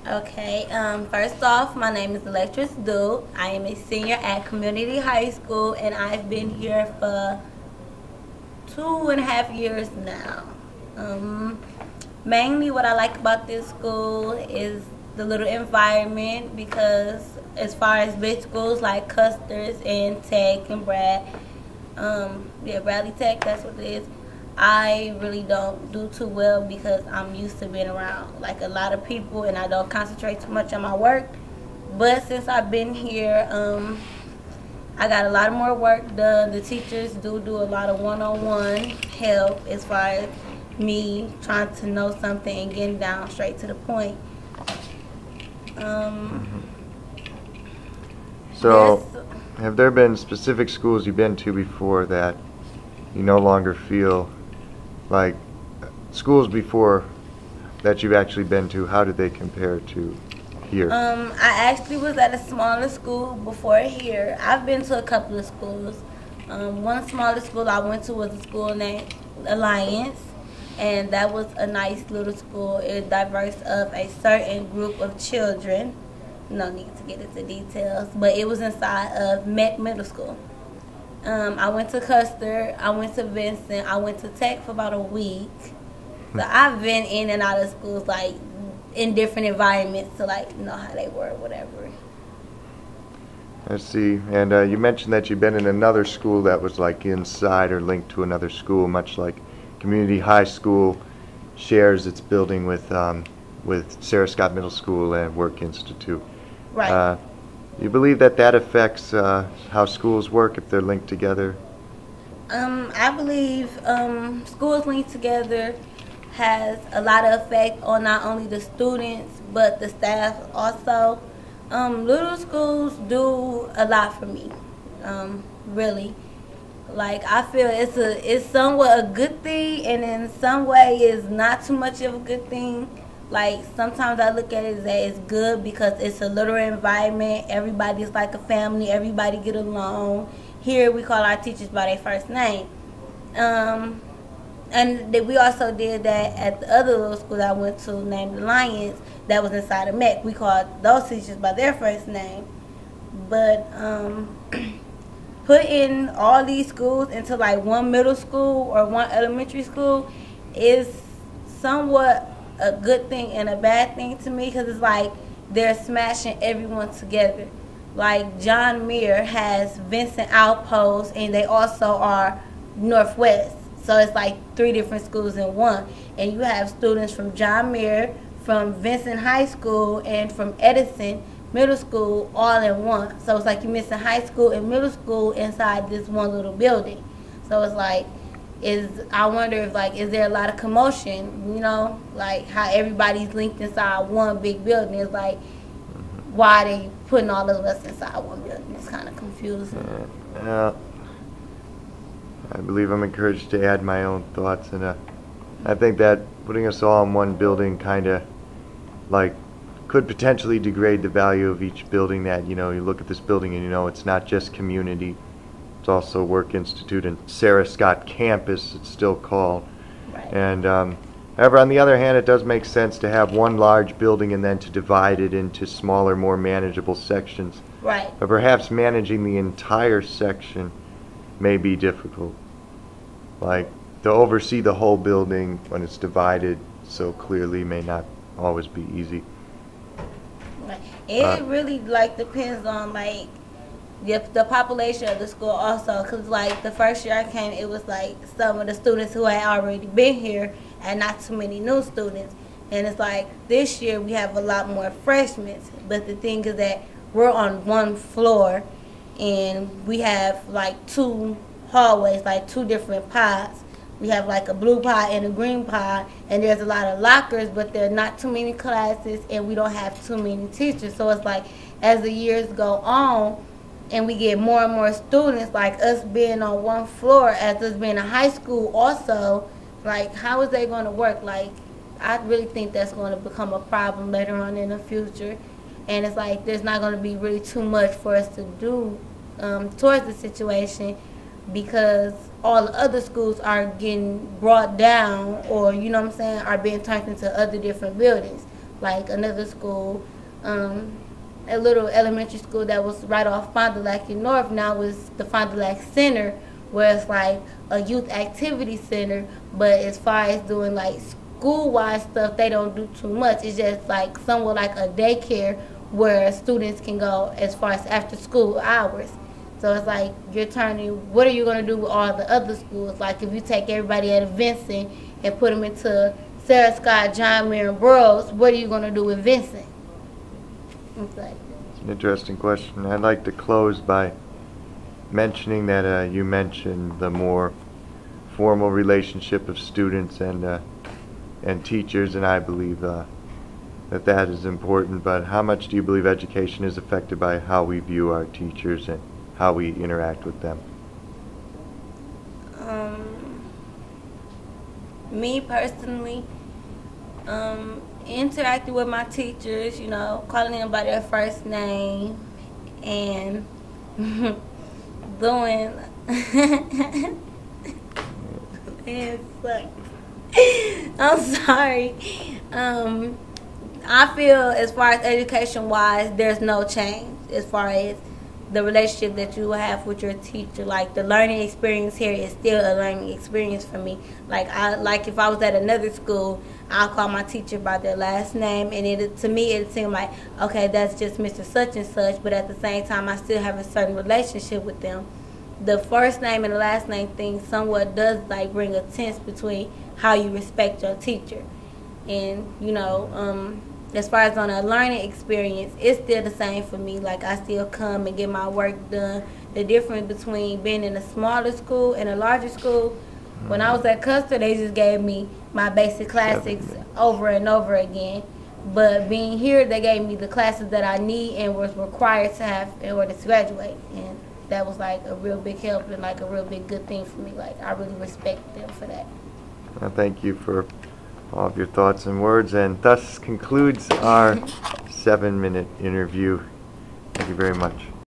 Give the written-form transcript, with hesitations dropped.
Okay, first off, my name is Alexis. I am a senior at Community High School, and I've been here for 2.5 years now. Um, Mainly, what I like about this school is the little environment because, as far as big schools like Custer's and Tech and yeah, Bradley Tech, that's what it is. I really don't do too well because I'm used to being around like a lot of people and I don't concentrate too much on my work. But since I've been here, I got a lot more work done. The teachers do a lot of one-on-one help as far as me trying to know something and getting down straight to the point. Um, So, have there been specific schools you've been to before that you no longer feel like schools before that you've actually been to? How did they compare to here? I actually was at a smaller school before here. I've been to a couple of schools. One smaller school I went to was a school named Alliance, and that was a nice little school. It diverse of a certain group of children. No need to get into details, but it was inside of Met Middle School. I went to Custer, I went to Vincent, I went to Tech for about a week. So I've been in and out of schools like in different environments to like know how they were, whatever. I see. And you mentioned that you've been in another school that was like inside or linked to another school, much like Community High School shares its building with Sarah Scott Middle School and Work Institute. Right. You believe that that affects how schools work if they're linked together? I believe schools linked together has a lot of effect on not only the students but the staff also. Little schools do a lot for me, really. Like I feel it's somewhat a good thing, and in some way it's not too much of a good thing. Like sometimes I look at it as that it's good because it's a little environment. Everybody's like a family. Everybody get along. Here we call our teachers by their first name. And we also did that at the other little school that I went to named Alliance that was inside of MEC. We called those teachers by their first name. But putting all these schools into like one middle school or one elementary school is somewhat a good thing and a bad thing to me because it's like they're smashing everyone together. Like John Muir has Vincent Outpost and they also are Northwest. So it's like 3 different schools in one. And you have students from John Muir, from Vincent High School, and from Edison Middle School all in one. So it's like you're missing high school and middle school inside this one little building. So it's like, I wonder if like is there a lot of commotion, like how everybody's linked inside one big building. It's like why are they putting all of us inside one building? It's kind of confusing. I believe I'm encouraged to add my own thoughts, and I think that putting us all in one building kind of like could potentially degrade the value of each building. That you look at this building and it's not just community. It's also Work Institute and Sarah Scott Campus, it's still called. Right. And however, on the other hand, it does make sense to have one large building and then to divide it into smaller, more manageable sections. Right. But perhaps managing the entire section may be difficult. Like, to oversee the whole building when it's divided so clearly may not always be easy. Right. It really like depends on like the population of the school also, because like the first year I came, it was like some of the students who had already been here and not too many new students. And it's like this year we have a lot more freshmen, but the thing is that we're on one floor and we have like 2 hallways, like 2 different pods. We have like a blue pod and a green pod, and there's a lot of lockers, but there are not too many classes and we don't have too many teachers. So it's like as the years go on and we get more and more students, like us being on one floor as us being a high school also, like how is that going to work? Like I really think that's going to become a problem later on in the future. And it's like there's not going to be really too much for us to do towards the situation because all the other schools are getting brought down or, are being turned into other different buildings. like another school, a little elementary school that was right off Fond du Lac in North now is the Fond du Lac Center, where it's like a youth activity center, but as far as doing like school-wide stuff, they don't do too much. It's just like somewhat like a daycare where students can go as far as after school hours. So it's like you're turning, what are you going to do with all the other schools? Like if you take everybody at Vincent and put them into Sarah Scott, John Muir, and Burroughs, what are you going to do with Vincent? It's like, It's an interesting question. I'd like to close by mentioning that you mentioned the more formal relationship of students and teachers, and I believe that is important. But how much do you believe education is affected by how we view our teachers and how we interact with them? Me personally, interacting with my teachers, you know, calling them by their first name and doing it sucks. I'm sorry. I feel as far as education wise, there's no change as far as the relationship that you have with your teacher. Like the learning experience here is still a learning experience for me. Like if I was at another school, I'll call my teacher by their last name, and to me it seemed like, okay, that's just Mr. Such and Such, but at the same time I still have a certain relationship with them. The first name and the last name thing somewhat does like bring a tense between how you respect your teacher. And you know, as far as on a learning experience, it's still the same for me. Like I still come and get my work done. The difference between being in a smaller school and a larger school, when I was at Custer, they just gave me my basic classics over and over again. But being here, they gave me the classes that I need and was required to have in order to graduate. And that was like a real big help and like a real big good thing for me. Like I really respect them for that. Well, thank you for all of your thoughts and words, and thus concludes our 7-minute interview. Thank you very much.